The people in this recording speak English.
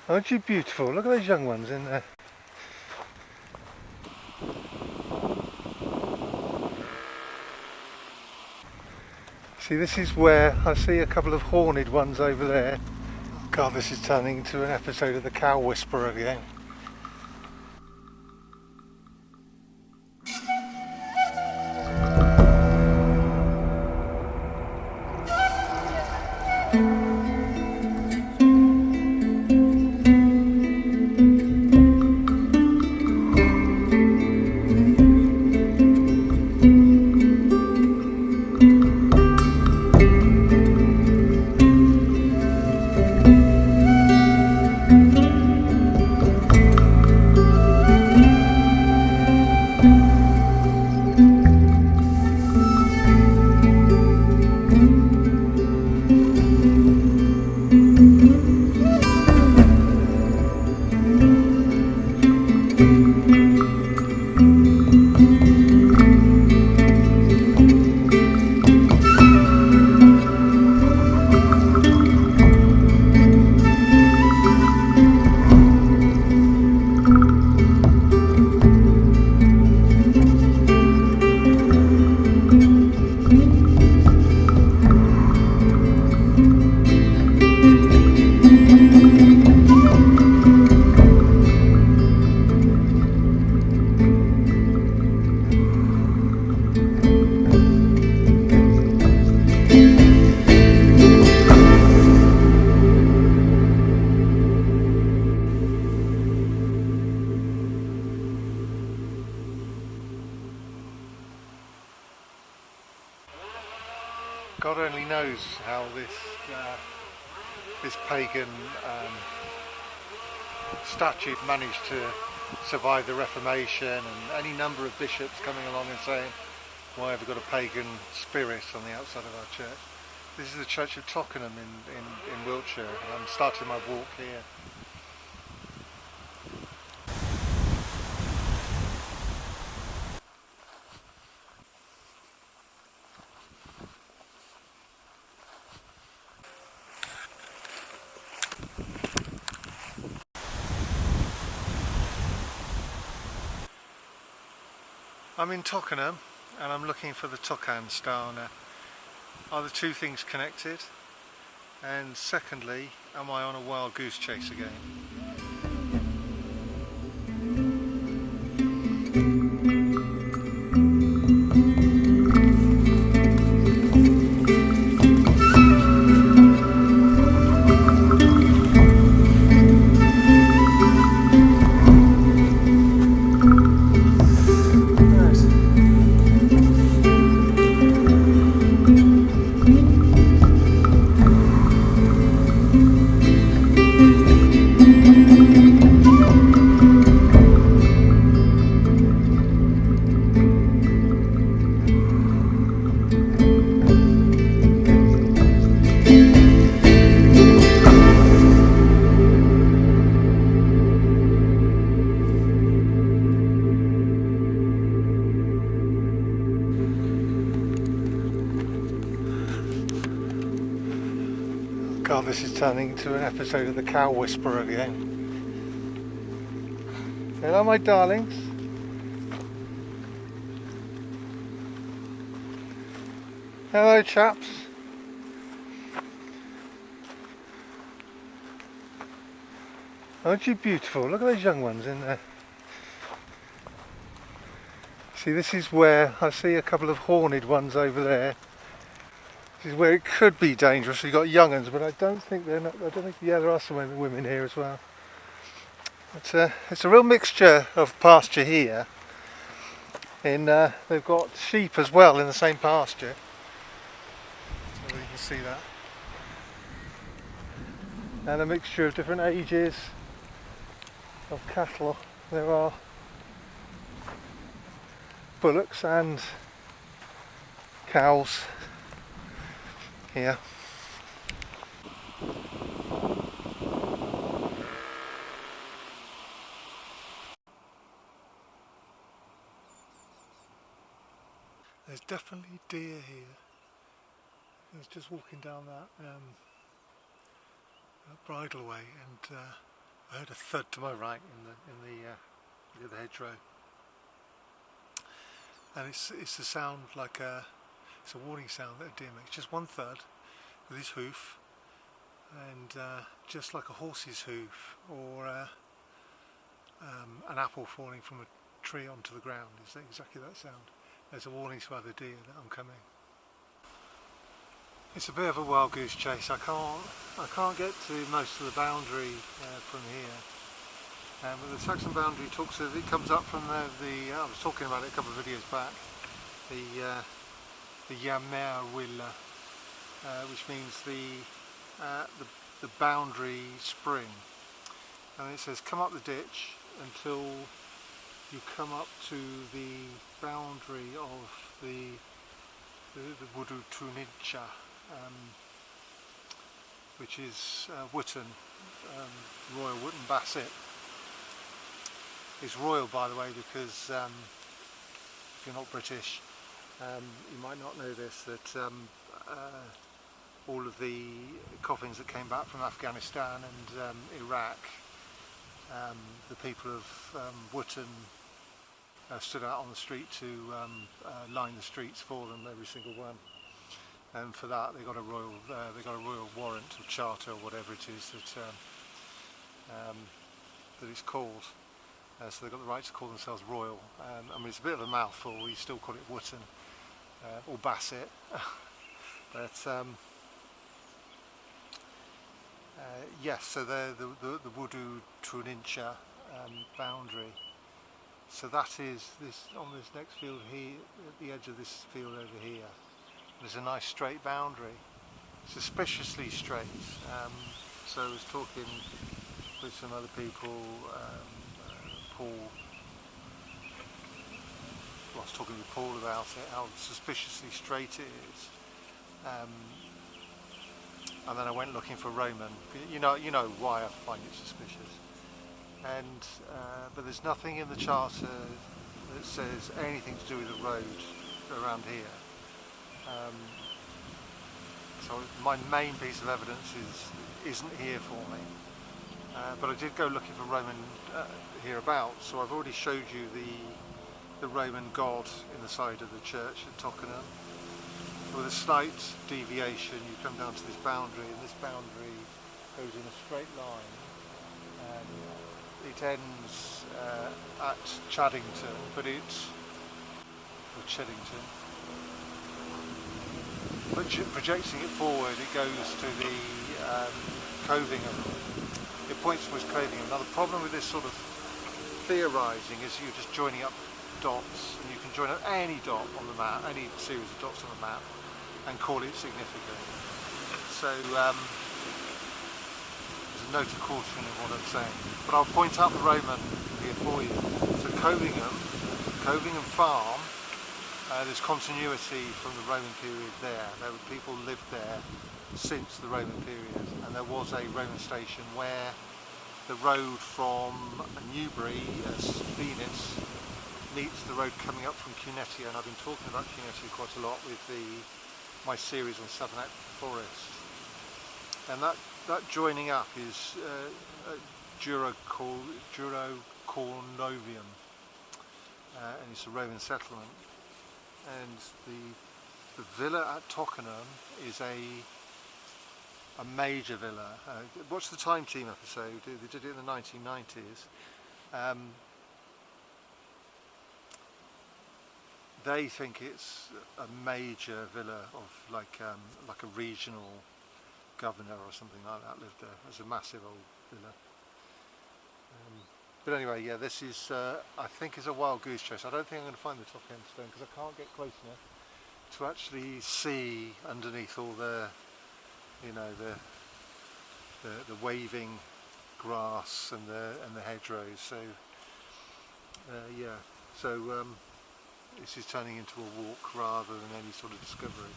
Aren't you beautiful? Look at those young ones in there. See, this is where I see a couple of horned ones over there. God, this is turning into an episode of The Cow Whisperer again. God only knows how this pagan statute managed to survive the Reformation, and any number of bishops coming along and saying, why have we got a pagan spirit on the outside of our church? This is the church of Tockenham in Wiltshire, and I'm starting my walk here. I'm in Tockenham and I'm looking for the Tocan Stanæ. Are the two things connected? And secondly, am I on a wild goose chase again? God, this is turning into an episode of The Cow Whisperer again. Hello, my darlings. Hello, chaps. Aren't you beautiful? Look at those young ones in there. See, this is where I see a couple of horned ones over there. This is where it could be dangerous. You've got young ones, but I don't think they're not. I don't think. Yeah, there are some women here as well. It's a real mixture of pasture here. They've got sheep as well in the same pasture. So you can see that. And a mixture of different ages of cattle. There are bullocks and cows here. There's definitely deer here. I was just walking down that bridleway, and I heard a thud to my right in the hedgerow, and it's a sound like it's a warning sound that a deer makes. Just one thud with his hoof, and just like a horse's hoof or an apple falling from a tree onto the ground is exactly that sound. There's a warning to other deer that I'm coming. It's a bit of a wild goose chase. I can't get to most of the boundary from here. But the Saxon boundary it comes up from I was talking about it a couple of videos back. The Yammer Willa, which means the boundary spring. And it says come up the ditch until you come up to the boundary of the Wudu Tunincha, which is Wootton, Royal Wootton Basset. It's royal, by the way, because if you're not British, you might not know this, that all of the coffins that came back from Afghanistan and Iraq, the people of Wootton stood out on the street to line the streets for them, every single one. And for that, they got a royal warrant or charter or whatever it is that it's called. So they've got the right to call themselves royal. I mean, it's a bit of a mouthful. You still call it Wootton or Basset, but yes. So they're the Wudu Tunincha boundary. So that is this on this next field here, at the edge of this field over here. There's a nice straight boundary, suspiciously straight. So I was talking with some other people. Paul, I was talking with Paul about it, how suspiciously straight it is. And then I went looking for Roman. You know why I find it suspicious. And but there's nothing in the charter that says anything to do with the road around here. So my main piece of evidence isn't here for me. But I did go looking for Roman hereabouts, so I've already showed you the Roman god in the side of the church at Tockenham. With a slight deviation, you come down to this boundary, and this boundary goes in a straight line. It ends at Chaddington, or Cheddington. But projecting it forward, it goes to the Covingham. It points towards Clothing. Now the problem with this sort of theorising is you're just joining up dots, and you can join up any dot on the map, any series of dots on the map, and call it significant. So there's a note of caution in what I'm saying. But I'll point out the Roman here for you. So Covingham Farm, there's continuity from the Roman period there. People lived there since the Roman period, and there was a Roman station where the road from Newbury, Venus, meets the road coming up from Cunetia, and I've been talking about Cunetia quite a lot with my series on Southern Forest. And that joining up is Durocornovium, and it's a Roman settlement. And the villa at Tockenham is a major villa. Watch the Time Team episode, they did it in the 1990s. They think it's a major villa of like a regional governor or something like that lived there. It's a massive old villa. But anyway, yeah, this is I think is a wild goose chase. I don't think I'm going to find the Tocan Stanæ because I can't get close enough to actually see underneath all the waving grass and the hedgerows. So yeah, so this is turning into a walk rather than any sort of discovery.